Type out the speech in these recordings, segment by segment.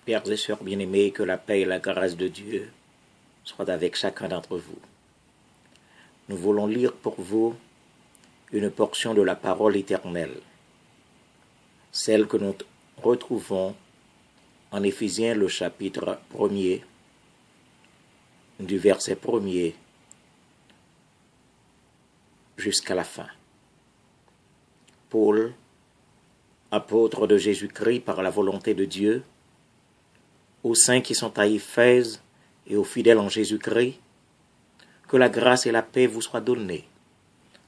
Pères et sœurs bien-aimés, que la paix et la grâce de Dieu soient avec chacun d'entre vous. Nous voulons lire pour vous une portion de la parole éternelle, celle que nous retrouvons en Éphésiens le chapitre 1er, du verset 1er jusqu'à la fin. Paul, apôtre de Jésus-Christ par la volonté de Dieu, aux saints qui sont à Éphèse et aux fidèles en Jésus-Christ, que la grâce et la paix vous soient données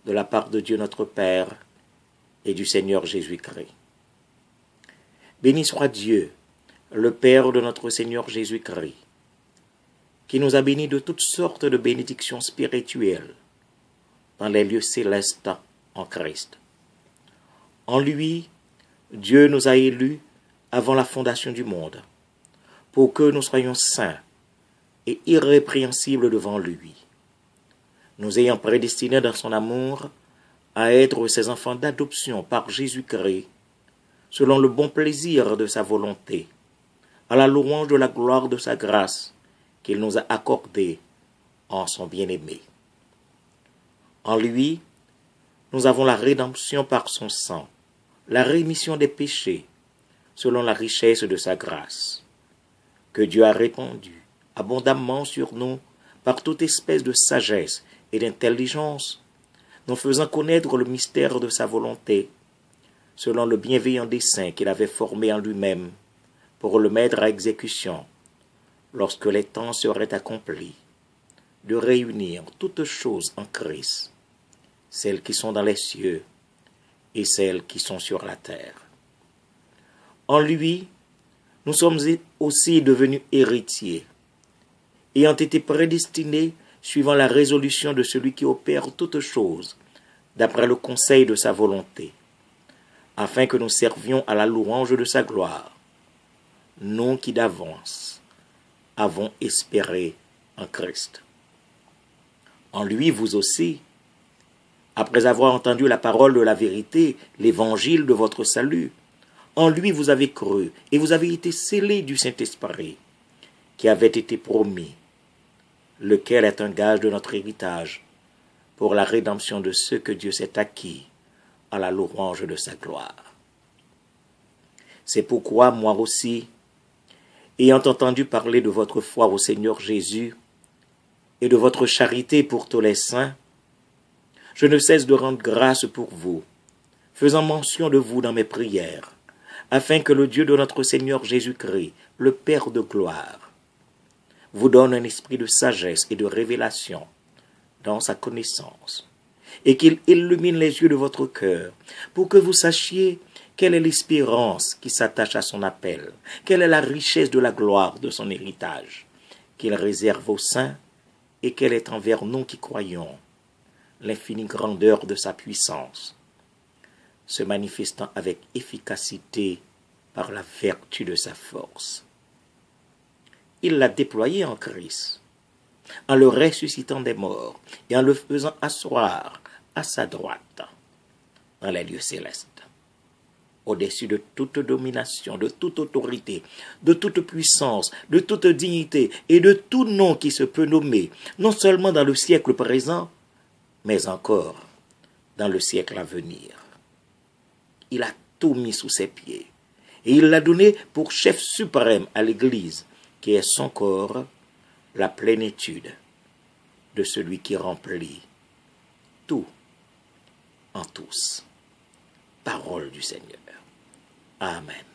de la part de Dieu notre Père et du Seigneur Jésus-Christ. Béni soit Dieu, le Père de notre Seigneur Jésus-Christ, qui nous a bénis de toutes sortes de bénédictions spirituelles dans les lieux célestes en Christ. En lui, Dieu nous a élus avant la fondation du monde, pour que nous soyons saints et irrépréhensibles devant lui, nous ayant prédestinés dans son amour à être ses enfants d'adoption par Jésus-Christ, selon le bon plaisir de sa volonté, à la louange de la gloire de sa grâce qu'il nous a accordée en son bien-aimé. En lui, nous avons la rédemption par son sang, la rémission des péchés, selon la richesse de sa grâce, que Dieu a répandue abondamment sur nous par toute espèce de sagesse et d'intelligence, nous faisant connaître le mystère de sa volonté, selon le bienveillant dessein qu'il avait formé en lui-même, pour le mettre à exécution, lorsque les temps seraient accomplis, de réunir toutes choses en Christ, celles qui sont dans les cieux et celles qui sont sur la terre. En lui, nous sommes aussi devenus héritiers, ayant été prédestinés suivant la résolution de celui qui opère toutes choses, d'après le conseil de sa volonté, afin que nous servions à la louange de sa gloire, nous qui d'avance avons espéré en Christ. En lui, vous aussi, après avoir entendu la parole de la vérité, l'évangile de votre salut, en lui vous avez cru et vous avez été scellés du Saint-Esprit, qui avait été promis, lequel est un gage de notre héritage, pour la rédemption de ceux que Dieu s'est acquis à la louange de sa gloire. C'est pourquoi moi aussi, ayant entendu parler de votre foi au Seigneur Jésus et de votre charité pour tous les saints, je ne cesse de rendre grâce pour vous, faisant mention de vous dans mes prières, afin que le Dieu de notre Seigneur Jésus-Christ, le Père de gloire, vous donne un esprit de sagesse et de révélation dans sa connaissance, et qu'il illumine les yeux de votre cœur, pour que vous sachiez quelle est l'espérance qui s'attache à son appel, quelle est la richesse de la gloire de son héritage, qu'il réserve aux saints, et quelle est envers nous qui croyons l'infinie grandeur de sa puissance, se manifestant avec efficacité par la vertu de sa force. Il l'a déployé en Christ, en le ressuscitant des morts et en le faisant asseoir à sa droite dans les lieux célestes, au-dessus de toute domination, de toute autorité, de toute puissance, de toute dignité et de tout nom qui se peut nommer, non seulement dans le siècle présent, mais encore dans le siècle à venir. Il a tout mis sous ses pieds et il l'a donné pour chef suprême à l'Église, qui est son corps, la plénitude de celui qui remplit tout en tous. Parole du Seigneur. Amen.